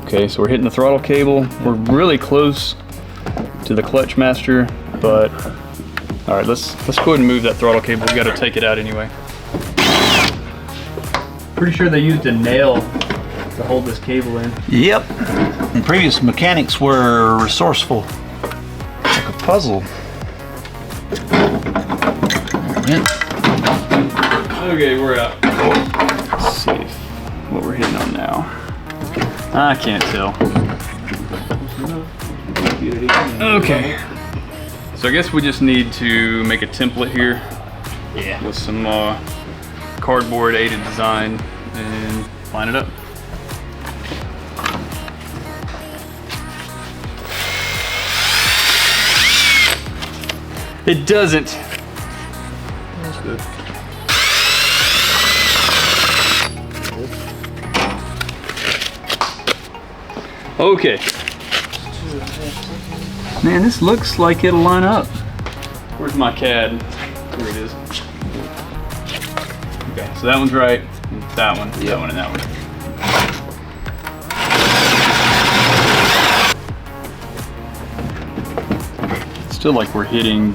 Okay, so we're hitting the throttle cable. We're really close to the clutch master, but all right, let's go ahead and move that throttle cable. We got to take it out anyway. Pretty sure they used a nail to hold this cable in. Yep. And previous mechanics were resourceful. Like a puzzle. Okay, we're out. Let's see what we're hitting on now. I can't tell. Okay. So I guess we just need to make a template here. Yeah. With some cardboard aided design and line it up. It doesn't. That's good. Okay. Man, this looks like it'll line up. Where's my CAD? Here it is. Okay, so that one's right. That one, that one, and that one. Still like we're hitting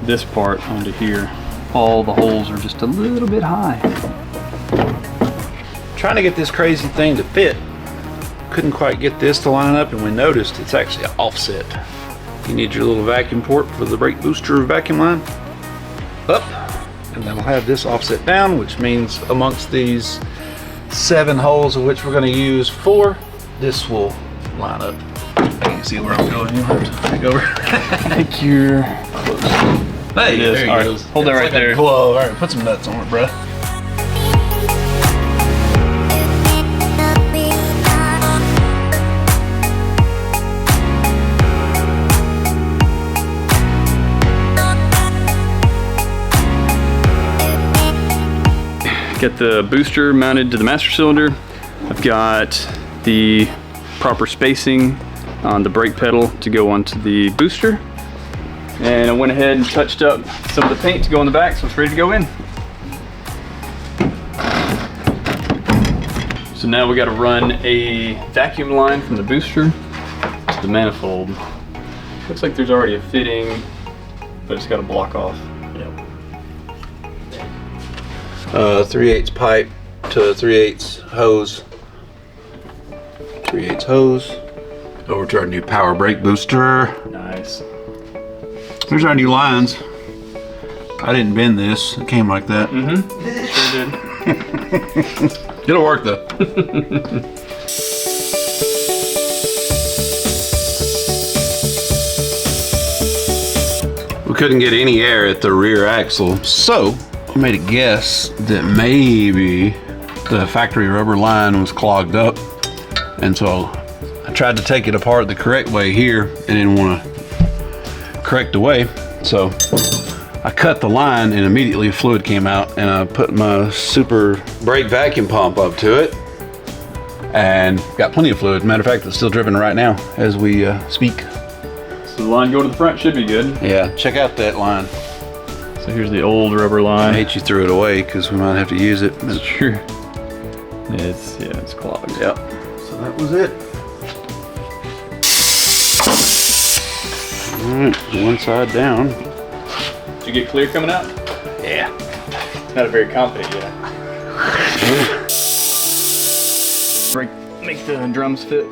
this part onto here. All the holes are just a little bit high. Trying to get this crazy thing to fit. Couldn't quite get this to line up, and we noticed it's actually offset. You need your little vacuum port for the brake booster vacuum line up, and that'll have this offset down, which means amongst these 7 holes of which we're going to use 4, this will line up. You can see where I'm going. You have to take over. I think you're close. Hey, it is. there you All go. right, hold that right there. Glove. All right, put some nuts on it, bruh. Got the booster mounted to the master cylinder. I've got the proper spacing on the brake pedal to go onto the booster. And I went ahead and touched up some of the paint to go on the back, so it's ready to go in. So now we got to run a vacuum line from the booster to the manifold. Looks like there's already a fitting, but it's got to block off. 3/8 pipe to 3/8 hose. 3/8 hose. Over to our new power brake booster. Nice. There's our new lines. I didn't bend this. It came like that. Sure did. It'll work though. We couldn't get any air at the rear axle, so I made a guess that maybe the factory rubber line was clogged up, and so I tried to take it apart the correct way here and didn't want to correct the way, so I cut the line and immediately fluid came out, and I put my super brake vacuum pump up to it and got plenty of fluid. Matter of fact, it's still dripping right now as we speak. So the line going to the front should be good. Yeah, check out that line. So here's the old rubber line. I hate you threw it away because we might have to use it. It's true. It's clogged. Yep. So that was it. All right, one side down. Did you get clear coming out? Yeah. Not very confident yet. Make the drums fit.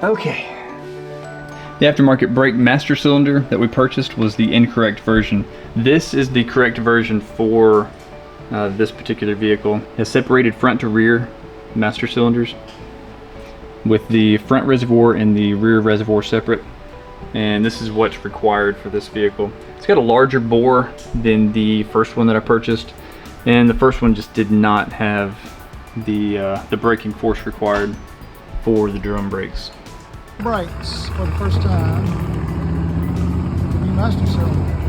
Okay. The aftermarket brake master cylinder that we purchased was the incorrect version. This is the correct version for this particular vehicle. It has separated front to rear master cylinders with the front reservoir and the rear reservoir separate. And this is what's required for this vehicle. It's got a larger bore than the first one that I purchased, and the first one just did not have the braking force required for the drum brakes. Brakes for the first time. The new master cylinder.